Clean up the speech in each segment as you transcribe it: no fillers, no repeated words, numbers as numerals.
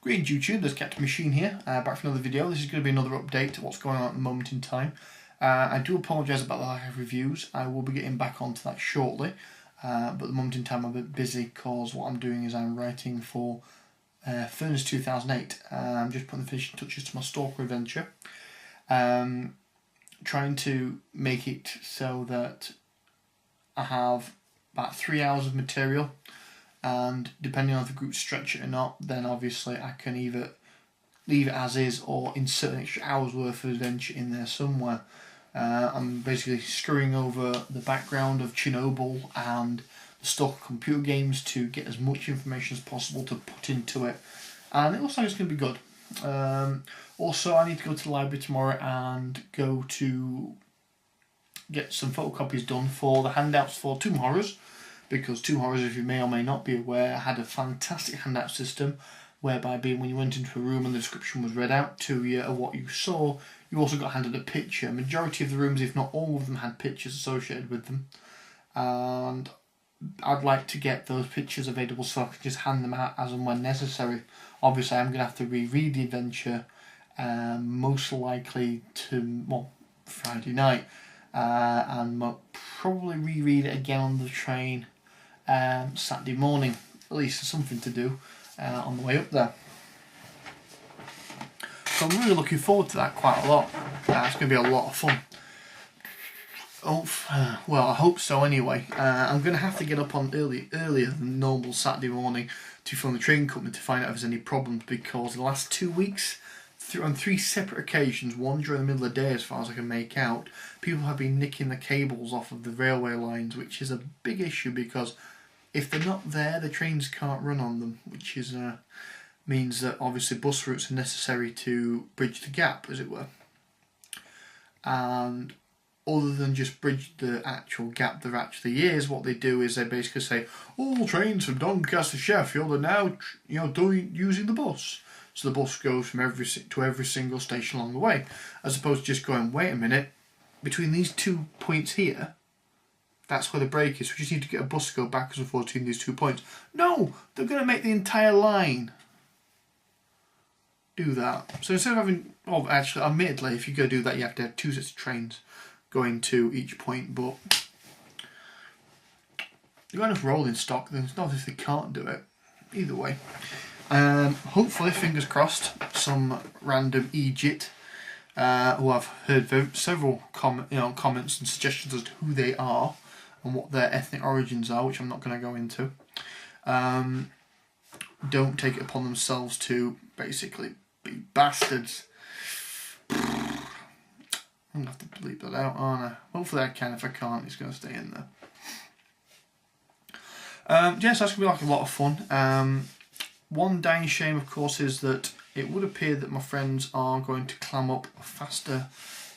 Greetings YouTube, there's Captain Machine here, back for another video. This is going to be another update to what's going on at the moment in time. I do apologise about the lack of reviews. I will be getting back onto that shortly, but at the moment in time I'm a bit busy because what I'm doing is I'm writing for Furnace 2008. I'm just putting the finishing touches to my Stalker adventure. Trying to make it so that I have about 3 hours of material, and depending on if the group stretch it or not, then obviously I can either leave it as is or insert an extra hour's worth of adventure in there somewhere. I'm basically screwing over the background of Chernobyl and the stock computer games to get as much information as possible to put into it, and it looks like it's going to be good. Also, I need to go to the library tomorrow and go to get some photocopies done for the handouts for Tomb Horrors, because Tomb Horrors, if you may or may not be aware, had a fantastic handout system whereby when you went into a room and the description was read out to you of what you saw, you also got handed a picture. Majority of the rooms, if not all of them, had pictures associated with them, and I'd like to get those pictures available so I can just hand them out as and when necessary. Obviously I'm going to have to reread the adventure most likely to Friday night, and probably reread it again on the train Saturday morning. At least there's something to do on the way up there. So I'm really looking forward to that quite a lot. It's going to be a lot of fun. Well, I hope so anyway. I'm going to have to get up on earlier than normal Saturday morning to phone the train company to find out if there's any problems, because the last 2 weeks, on 3 separate occasions, one during the middle of the day as far as I can make out, people have been nicking the cables off of the railway lines, which is a big issue because if they're not there, the trains can't run on them, which is means that obviously bus routes are necessary to bridge the gap, as it were. And other than just bridge the actual gap there actually is, what they do is they basically say all trains from Doncaster to Sheffield are now using the bus. So the bus goes from every single station along the way, as opposed to just going, wait a minute, between these 2 points here, that's where the break is. So we just need to get a bus to go backwards and forwards between these 2 points. No, they're going to make the entire line do that. So instead of having, actually, admittedly, if you go do that, you have to have 2 sets of trains going to each point. But you've got enough rolling stock, then it's not as if they can't do it. Either way. Hopefully, fingers crossed, some random Egypt who I've heard several comments and suggestions as to who they are and what their ethnic origins are, which I'm not going to go into, don't take it upon themselves to basically be bastards. I'm going to have to bleep that out, aren't I? Hopefully I can. If I can't, it's going to stay in there. Yes, that's going to be like a lot of fun. One dying shame, of course, is that it would appear that my friends are going to clam up faster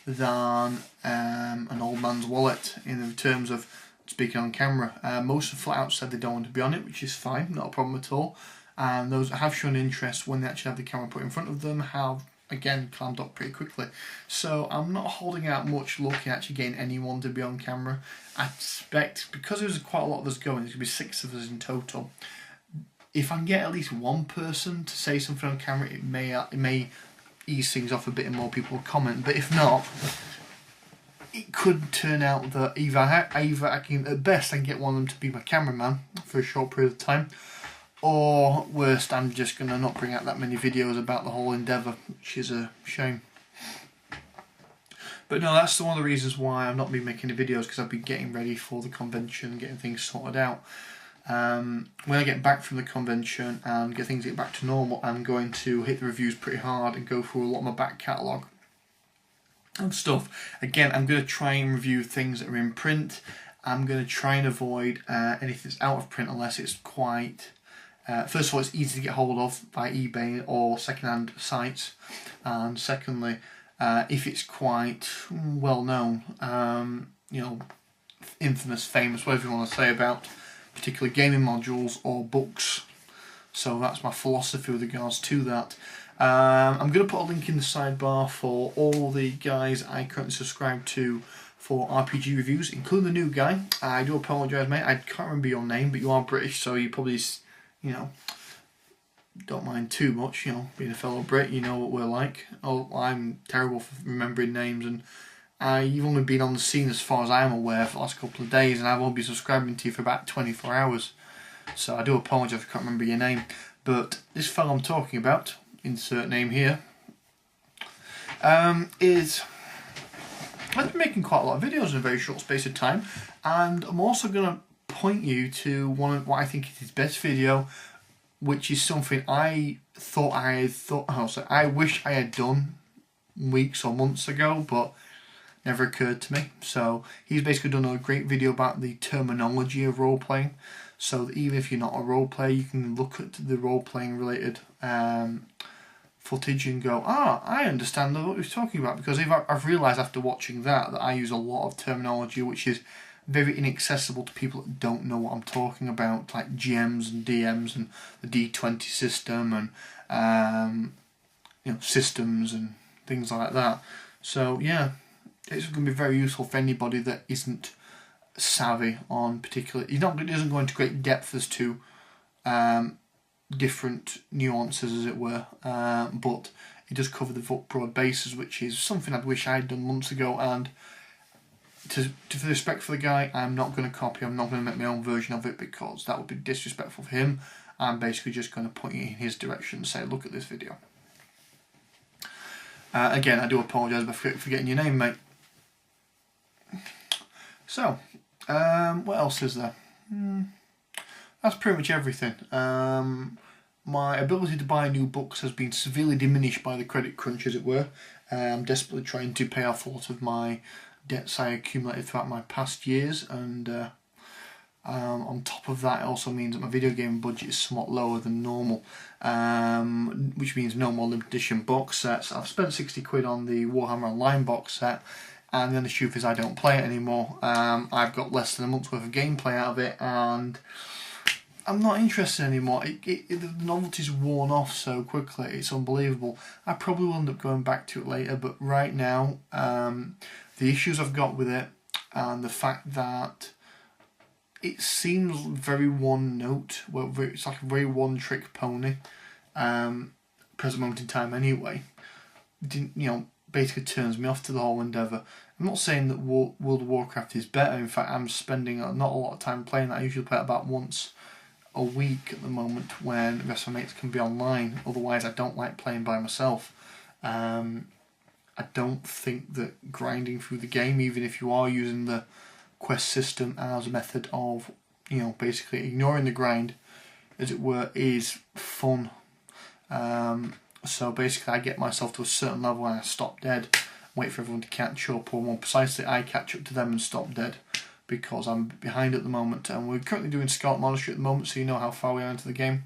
than an old man's wallet in terms of speaking on camera. Most have flat out said they don't want to be on it, which is fine, not a problem at all. And those that have shown interest when they actually have the camera put in front of them have, again, clammed up pretty quickly. So I'm not holding out much luck in actually getting anyone to be on camera. I expect, because there's quite a lot of us going, there's going to be 6 of us in total. If I can get at least one person to say something on camera, it may ease things off a bit and more people will comment. But if not, it could turn out that either I can, at best, I can get one of them to be my cameraman for a short period of time, or worst, I'm just going to not bring out that many videos about the whole endeavour, which is a shame. But no, that's one of the reasons why I've not been making the videos, because I've been getting ready for the convention and getting things sorted out. When I get back from the convention and get back to normal, I'm going to hit the reviews pretty hard and go through a lot of my back catalogue and stuff. Again, I'm going to try and review things that are in print. I'm going to try and avoid anything that's out of print unless it's quite... first of all, it's easy to get hold of by eBay or second-hand sites. And secondly, if it's quite well known, infamous, famous, whatever you want to say about particular gaming modules or books. So that's my philosophy with regards to that. I'm going to put a link in the sidebar for all the guys I currently subscribe to for RPG reviews, including the new guy. I do apologise, mate, I can't remember your name, but you are British, so you probably, don't mind too much, you know, being a fellow Brit, you know what we're like. Oh, I'm terrible for remembering names, and you've only been on the scene as far as I'm aware for the last couple of days, and I've only been subscribing to you for about 24 hours. So I do apologise if I can't remember your name. But this fellow I'm talking about, insert name here, is... I've been making quite a lot of videos in a very short space of time, and I'm also going to point you to one of what I think is his best video, which is something I wish I had done weeks or months ago, but never occurred to me. So he's basically done a great video about the terminology of role playing, so that even if you're not a role player, you can look at the role playing related footage and go, I understand what he's talking about, because I've realised after watching that I use a lot of terminology which is very inaccessible to people that don't know what I'm talking about, like GMs and DMs and the D20 system and you know, systems and things like that. So yeah, it's going to be very useful for anybody that isn't savvy on particular. It doesn't go into great depth as to different nuances, as it were, but it does cover the broad bases, which is something I wish I'd done months ago. And for the respect for the guy, I'm not going to copy. I'm not going to make my own version of it, because that would be disrespectful for him. I'm basically just going to point you in his direction and say, look at this video. Again, I do apologise for forgetting your name, mate. So, what else is there? That's pretty much everything. My ability to buy new books has been severely diminished by the credit crunch, as it were. I'm desperately trying to pay off a lot of my debts I accumulated throughout my past years, and on top of that, it also means that my video game budget is somewhat lower than normal, which means no more limited edition box sets. I've spent 60 quid on the Warhammer Online box set, and the honest truth is I don't play it anymore. I've got less than a month's worth of gameplay out of it, and I'm not interested anymore. The novelty's worn off so quickly, it's unbelievable. I probably will end up going back to it later, but right now, the issues I've got with it, and the fact that it seems very one note, well, it's like a very one trick pony, present moment in time anyway, basically turns me off to the whole endeavour. I'm not saying that World of Warcraft is better. In fact, I'm spending not a lot of time playing that. I usually play it about once a week at the moment, when the rest of my mates can be online. Otherwise, I don't like playing by myself. I don't think that grinding through the game, even if you are using the quest system as a method of, basically ignoring the grind, as it were, is fun. So basically I get myself to a certain level and I stop dead, wait for everyone to catch up, or more precisely I catch up to them and stop dead, because I'm behind at the moment. And we're currently doing Scarlet Monastery at the moment, so you know how far we are into the game,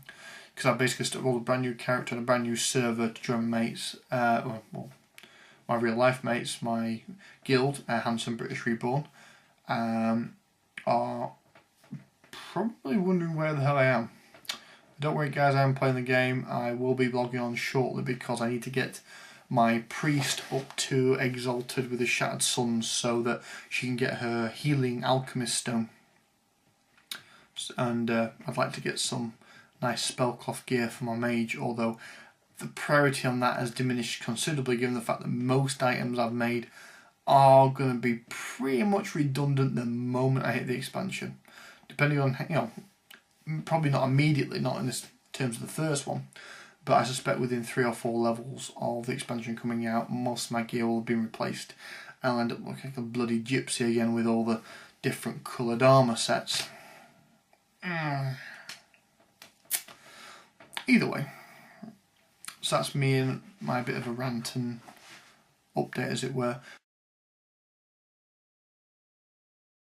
because I've basically rolled a brand new character and a brand new server to join my mates, my real life mates, my guild, Handsome British Reborn, are probably wondering where the hell I am. Don't worry guys, I am playing the game. I will be logging on shortly, because I need to get my priest up to Exalted with the Shattered Suns, so that she can get her Healing Alchemist Stone. And I'd like to get some nice spellcloth gear for my mage, although the priority on that has diminished considerably, given the fact that most items I've made are going to be pretty much redundant the moment I hit the expansion. Depending on, probably not immediately, not in this terms of the first one, but I suspect within 3 or 4 levels of the expansion coming out, most of my gear will have been replaced. I'll end up looking like a bloody gypsy again with all the different coloured armour sets. Either way, so that's me and my bit of a rant and update, as it were.